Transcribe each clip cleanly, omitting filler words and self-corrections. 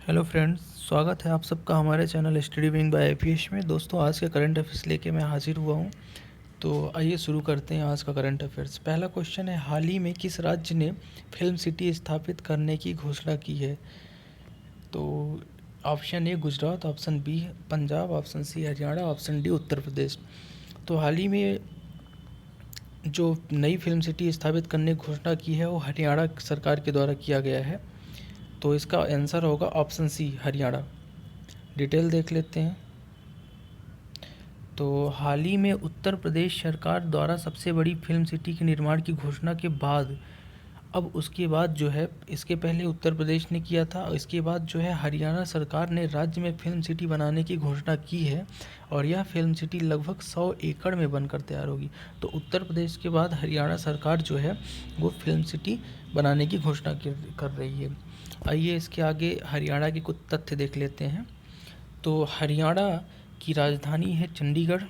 Hello friends, स्वागत है आप सबका हमारे channel study wing by IPS में। दोस्तों, आज का करंट अफेयर्स लेके मैं हाजिर हुआ हूँ। तो आइए शुरू करते हैं आज का करंट अफेयर्स। पहला क्वेश्चन है, हाल ही में किस राज्य ने फिल्म सिटी स्थापित करने की घोषणा की है? तो option A Gujarat, option B Punjab, option C Haryana, option D Uttar Pradesh. तो हाल ही में जो नई फिल्म सिटी स्थापित करने की घोषणा की है वो हरियाणा सरकार के द्वारा किया गया है। तो इसका आंसर होगा ऑप्शन सी हरियाणा। डिटेल देख लेते हैं। तो हाल ही में उत्तर प्रदेश सरकार द्वारा सबसे बड़ी फिल्म सिटी के निर्माण की घोषणा के बाद अब उसके बाद जो है, इसके पहले उत्तर प्रदेश ने किया था, इसके बाद जो है हरियाणा सरकार ने राज्य में फिल्म सिटी बनाने की घोषणा की है। और यह फिल्म सिटी लगभग 100 एकड़ में बनकर तैयार होगी। तो उत्तर प्रदेश के बाद हरियाणा सरकार जो है वो फिल्म सिटी बनाने की घोषणा कर रही है। आइए इसके आगे हरियाणा के कुछ तथ्य देख लेते हैं। तो हरियाणा की राजधानी है चंडीगढ़।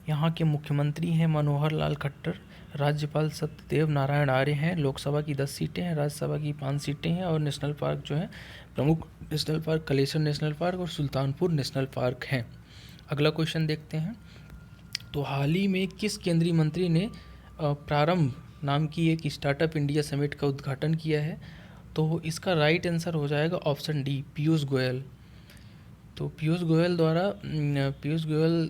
यहाँ के मुख्यमंत्री हैं मनोहर लाल खट्टर। राज्यपाल सत्यदेव नारायण आर्य हैं। लोकसभा की 10 सीटें हैं, राज्यसभा की 5 सीटें हैं। और नेशनल पार्क जो है, प्रमुख national park Kalesar national park और सुल्तानपुर नेशनल पार्क हैं। अगला क्वेश्चन देखते हैं। तो हाल ही में किस केंद्रीय मंत्री ने प्रारंभ नाम की एक स्टार्टअप इंडिया समिट का उद्घाटन किया है? तो इसका राइट आंसर हो जाएगा ऑप्शन डी, पीयूष गोयल। तो पीयूष गोयल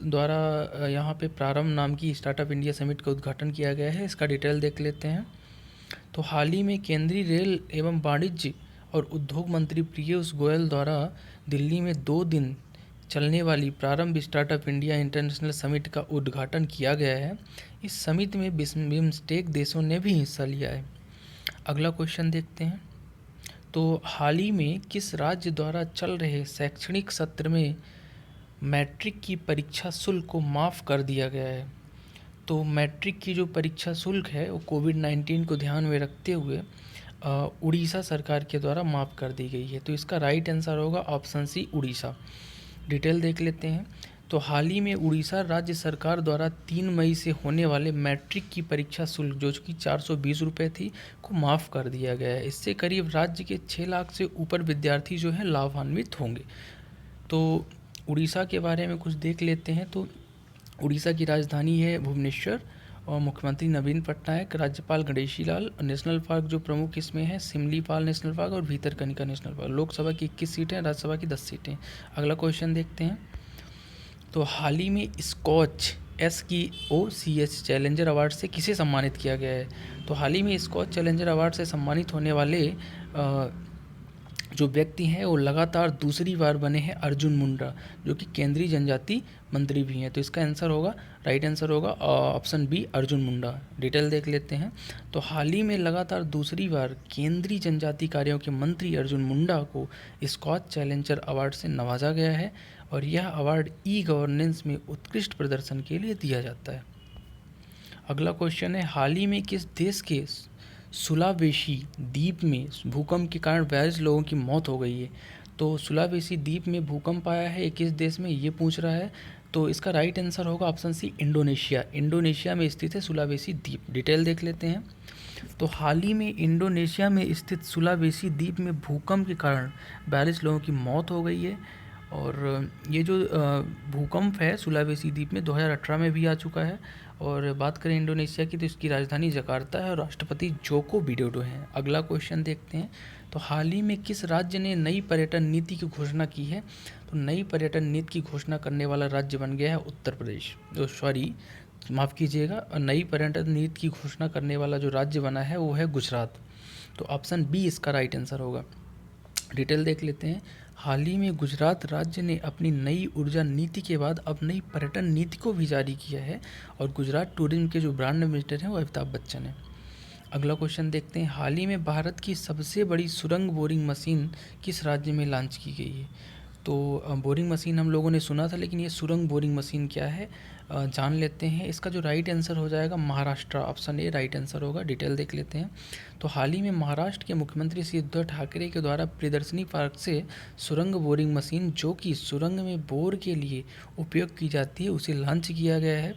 द्वारा यहाँ पे प्रारंभ नाम की स्टार्टअप इंडिया समिट का उद्घाटन किया गया है। इसका डिटेल देख लेते हैं। तो हाल ही में केंद्रीय रेल एवं वाणिज्य और उद्योग मंत्री पीयूष गोयल द्वारा दिल्ली में 2 दिन चलने वाली प्रारंभ स्टार्टअप इंडिया इंटरनेशनल समिट का उद्घाटन किया गया है। इस समिट में बिम्स्टेक देशों ने भी हिस्सा लिया है। अगला क्वेश्चन देखते हैं। तो हाल ही में किस राज्य द्वारा चल रहे शैक्षणिक सत्र में मैट्रिक की परीक्षा शुल्क को माफ़ कर दिया गया है? तो मैट्रिक की जो परीक्षा शुल्क है वो कोविड-19 को ध्यान में रखते हुए उड़ीसा सरकार के द्वारा माफ़ कर दी गई है। तो इसका राइट आंसर होगा ऑप्शन सी, उड़ीसा। डिटेल देख लेते हैं। तो हाल ही में उड़ीसा राज्य सरकार द्वारा 3 मई से होने वाले मैट्रिक की परीक्षा शुल्क जो कि 420 रुपये थी को माफ़ कर दिया गया है। इससे करीब राज्य के 6 लाख से ऊपर विद्यार्थी जो हैं लाभान्वित होंगे। तो उड़ीसा के बारे में कुछ देख लेते हैं। तो उड़ीसा की राजधानी है भुवनेश्वर और मुख्यमंत्री नवीन पटनायक, राज्यपाल गणेशी लाल। नेशनल पार्क जो प्रमुख इसमें है सिमलीपाल नेशनल पार्क और भीतरकनिका नेशनल पार्क। लोकसभा की 21 सीटें, राज्यसभा की 10 सीटें। अगला क्वेश्चन देखते हैं। तो हाल ही में स्कॉच SKOCH चैलेंजर अवार्ड से किसे सम्मानित किया गया है? तो हाल ही में स्कॉच चैलेंजर अवार्ड से सम्मानित होने वाले जो व्यक्ति हैं वो लगातार दूसरी बार बने हैं अर्जुन मुंडा, जो कि केंद्रीय जनजाति मंत्री भी हैं। तो इसका आंसर होगा, राइट आंसर होगा option B, Arjun Munda. Detail देख लेते हैं। तो हाल ही में लगातार दूसरी बार केंद्रीय जनजाति कार्यों के मंत्री अर्जुन मुंडा को स्कॉच चैलेंजर अवार्ड से नवाजा गया है। और यह अवार्ड ई गवर्नेंस में उत्कृष्ट प्रदर्शन के लिए दिया जाता है। अगला क्वेश्चन है, हाल ही में किस देश के सुलावेशी द्वीप में भूकंप के कारण 42 लोगों की मौत हो गई है? तो सुलावेशी द्वीप में भूकंप आया है, किस देश में, ये पूछ रहा है। तो इसका राइट आंसर होगा ऑप्शन सी, इंडोनेशिया। इंडोनेशिया में स्थित है सुलावेशी द्वीप। डिटेल देख लेते हैं। तो हाल ही में इंडोनेशिया में स्थित सुलावेशी द्वीप में भूकंप के कारण 42 लोगों की मौत हो गई है। और ये जो भूकंप है सुलावेशी द्वीप में 2018 में भी आ चुका है। और बात करें इंडोनेशिया की तो इसकी राजधानी जकार्ता है और राष्ट्रपति जोको विडोडो हैं। अगला क्वेश्चन देखते हैं। तो हाल ही में किस राज्य ने नई पर्यटन नीति की घोषणा की है? तो नई पर्यटन नीति की घोषणा करने वाला राज्य बन गया है उत्तर प्रदेश। माफ़ कीजिएगा, नई पर्यटन नीति की घोषणा करने वाला जो राज्य बना है वो है गुजरात। तो ऑप्शन बी इसका राइट आंसर होगा। डिटेल देख लेते हैं। हाल ही में गुजरात राज्य ने अपनी नई ऊर्जा नीति के बाद अब नई पर्यटन नीति को भी जारी किया है। और गुजरात टूरिज्म के जो ब्रांड एम्बेसडर हैं वो अमिताभ बच्चन हैं। अगला क्वेश्चन देखते हैं। हाल ही में भारत की सबसे बड़ी सुरंग बोरिंग मशीन किस राज्य में लॉन्च की गई है? तो बोरिंग मशीन हम लोगों ने सुना था, लेकिन ये सुरंग बोरिंग मशीन क्या है जान लेते हैं। इसका जो राइट आंसर हो जाएगा Maharashtra, option A right answer होगा। डिटेल देख लेते हैं। तो हाल ही में महाराष्ट्र के मुख्यमंत्री श्री उद्धव ठाकरे के द्वारा प्रियदर्शनी पार्क से सुरंग बोरिंग मशीन जो कि सुरंग में बोर के लिए उपयोग की जाती है उसे लॉन्च किया गया है।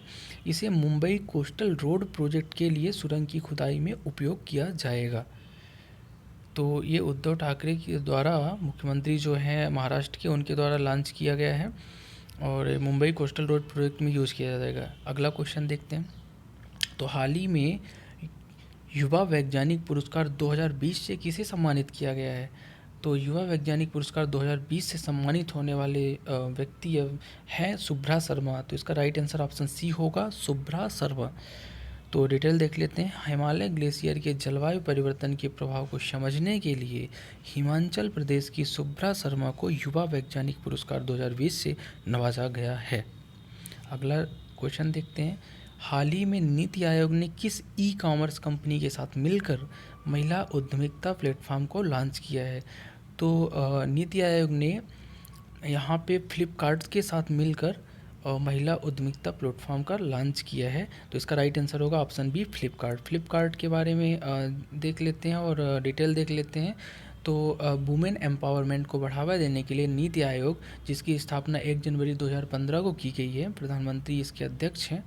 इसे मुंबई कोस्टल रोड प्रोजेक्ट के लिए सुरंग की खुदाई में उपयोग किया जाएगा। तो ये उद्धव ठाकरे के द्वारा, मुख्यमंत्री जो हैं महाराष्ट्र के, उनके द्वारा लॉन्च किया गया है और मुंबई कोस्टल रोड प्रोजेक्ट में यूज़ किया जाएगा। अगला क्वेश्चन देखते हैं। तो हाल ही में युवा वैज्ञानिक पुरस्कार 2020 से किसे सम्मानित किया गया है? तो युवा वैज्ञानिक पुरस्कार 2020 से सम्मानित होने वाले व्यक्ति हैं शुभ्रा शर्मा। तो इसका राइट आंसर ऑप्शन सी होगा, शुभ्रा शर्मा। तो डिटेल देख लेते हैं। हिमालय ग्लेशियर के जलवायु परिवर्तन के प्रभाव को समझने के लिए हिमाचल प्रदेश की शुभ्रा शर्मा को युवा वैज्ञानिक पुरस्कार 2020 से नवाजा गया है। अगला क्वेश्चन देखते हैं। हाल ही में नीति आयोग ने किस ई कॉमर्स कंपनी के साथ मिलकर महिला उद्यमिता प्लेटफॉर्म को लॉन्च किया है? तो नीति आयोग ने यहाँ पे फ्लिपकार्ट के साथ मिलकर महिला उद्यमिता प्लेटफॉर्म का लॉन्च किया है। तो इसका राइट आंसर होगा ऑप्शन बी, फ्लिपकार्ट। फ्लिपकार्ट के बारे में देख लेते हैं और डिटेल देख लेते हैं। तो वुमेन एम्पावरमेंट को बढ़ावा देने के लिए नीति आयोग, जिसकी स्थापना 1 जनवरी 2015 को की गई है, प्रधानमंत्री इसके अध्यक्ष हैं,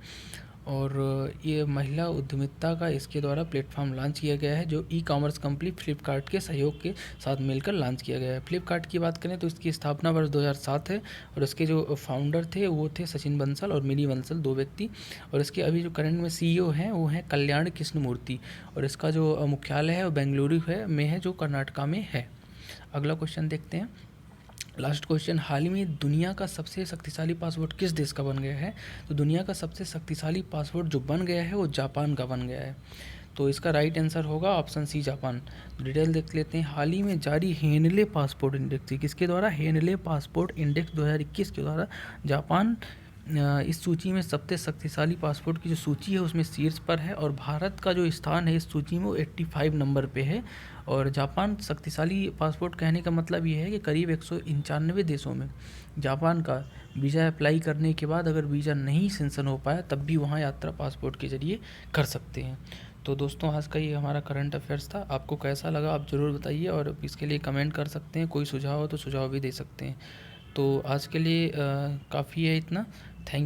और ये महिला उद्यमिता का इसके द्वारा प्लेटफॉर्म लॉन्च किया गया है, जो ई कॉमर्स कंपनी फ्लिपकार्ट के सहयोग के साथ मिलकर लॉन्च किया गया है। फ्लिपकार्ट की बात करें तो इसकी स्थापना वर्ष 2007 है और इसके जो फाउंडर थे वो थे सचिन बंसल और मिनी बंसल, 2 व्यक्ति। और इसके अभी जो करंट में सीईओ हैं वो हैं कल्याण कृष्णमूर्ति, और इसका जो मुख्यालय है वो बेंगलुरु है जो कर्नाटका में है। अगला क्वेश्चन देखते हैं, लास्ट क्वेश्चन। हाल ही में दुनिया का सबसे शक्तिशाली पासपोर्ट किस देश का बन गया है? तो दुनिया का सबसे शक्तिशाली पासपोर्ट जो बन गया है वो जापान का बन गया है। तो इसका राइट आंसर होगा ऑप्शन सी, जापान। डिटेल देख लेते हैं। हाल ही में जारी हेनले पासपोर्ट इंडेक्स, किसके द्वारा? हेनले पासपोर्ट इंडेक्स 2021 के द्वारा जापान इस सूची में सबसे शक्तिशाली पासपोर्ट की जो सूची है उसमें शीर्ष पर है, और भारत का जो स्थान है इस सूची में वो 85 नंबर पे है। और जापान शक्तिशाली पासपोर्ट कहने का मतलब ये है कि करीब 195 देशों में जापान का वीज़ा अप्लाई करने के बाद अगर वीज़ा नहीं सेंक्शन हो पाया तब भी वहाँ यात्रा पासपोर्ट के ज़रिए कर सकते हैं। तो दोस्तों, आज का ये हमारा करंट अफेयर्स था। आपको कैसा लगा आप ज़रूर बताइए, और इसके लिए कमेंट कर सकते हैं। कोई सुझाव हो तो सुझाव भी दे सकते हैं। तो आज के लिए काफ़ी है इतना। थैंक